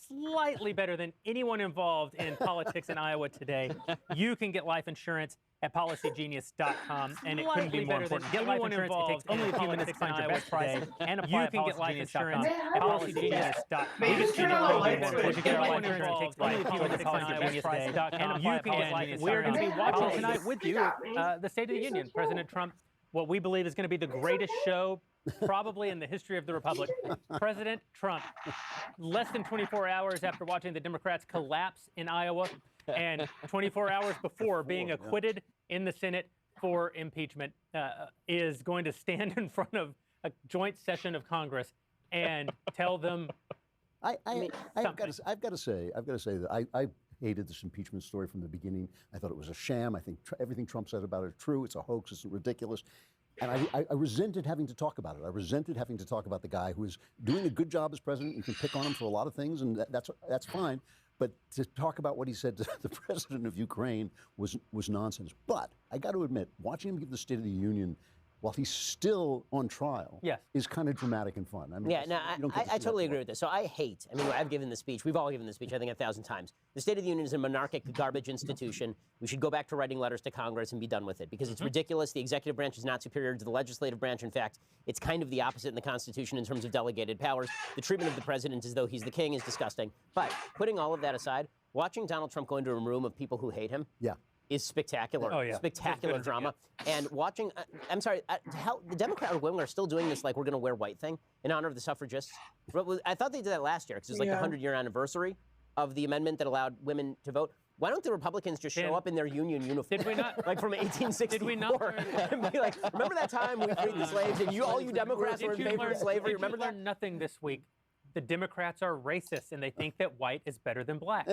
slightly better than anyone involved in politics in Iowa today. You can get life insurance at policygenius.com, and it couldn't be more important. Get life insurance. It takes only a few minutes to find your best price and apply. You can get life insurance at policygenius.com. Maybe just turn on the light switch. Get life insurance. It takes only a few minutes to find your best price and you can get life insurance. We're going to be watching tonight with you the State of the Union. President Trump, what we believe is going to be the greatest show probably in the history of the Republic. President Trump, less than 24 hours after watching the Democrats collapse in Iowa and 24 hours before being acquitted in the Senate for impeachment, is going to stand in front of a joint session of Congress and tell them I've got to say that I hated this impeachment story from the beginning. I thought it was a sham. I think everything Trump said about it is true. It's a hoax. It's ridiculous. And I resented having to talk about it. I resented having to talk about the guy who is doing a good job as president. You can pick on him for a lot of things, and that's fine. But to talk about what he said to the president of Ukraine was nonsense. But I got to admit, watching him give the State of the Union while he's still on trial, is kind of dramatic and fun. I mean, I totally agree with this. So I've given the speech, we've all given the speech, I think 1,000 times. The State of the Union is a monarchic garbage institution. We should go back to writing letters to Congress and be done with it because it's ridiculous. The executive branch is not superior to the legislative branch. In fact, it's kind of the opposite in the Constitution in terms of delegated powers. The treatment of the president as though he's the king is disgusting. But putting all of that aside, watching Donald Trump go into a room of people who hate him, is spectacular. Oh, yeah. Spectacular drama. And watching, I'm sorry, the Democratic women are still doing this like we're going to wear white thing in honor of the suffragists. I thought they did that last year because it was like the 100-year anniversary of the amendment that allowed women to vote. Why don't the Republicans just show up in their union uniform? Did we not? Like from 1864. Did we not? And be like, remember that time we freed the slaves and all you Democrats were in favor of slavery? Remember that? Learn nothing this week. The Democrats are racist, and they think that white is better than black.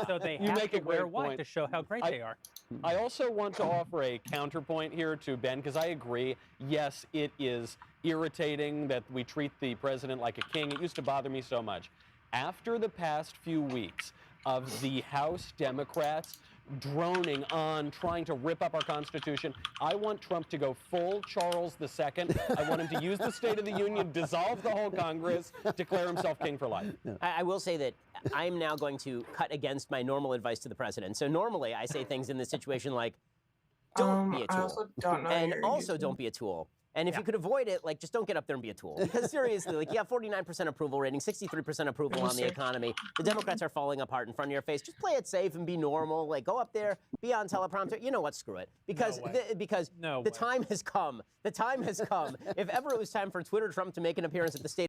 So they have to wear white to show how great they are. I also want to offer a counterpoint here to Ben, because I agree, yes, it is irritating that we treat the president like a king. It used to bother me so much. After the past few weeks of the House Democrats droning on, trying to rip up our Constitution, I want Trump to go full Charles II. I want him to use the State of the Union, dissolve the whole Congress, declare himself king for life. I will say that I'm now going to cut against my normal advice to the president. So normally I say things in this situation like, don't be a tool. And also don't be a tool. And if you could avoid it, like, just don't get up there and be a tool. Because seriously, like, you have 49% approval rating, 63% approval on the economy. The Democrats are falling apart in front of your face. Just play it safe and be normal. Like, go up there, be on teleprompter. You know what? Screw it. Because the time has come. The time has come. If ever it was time for Twitter Trump to make an appearance at the State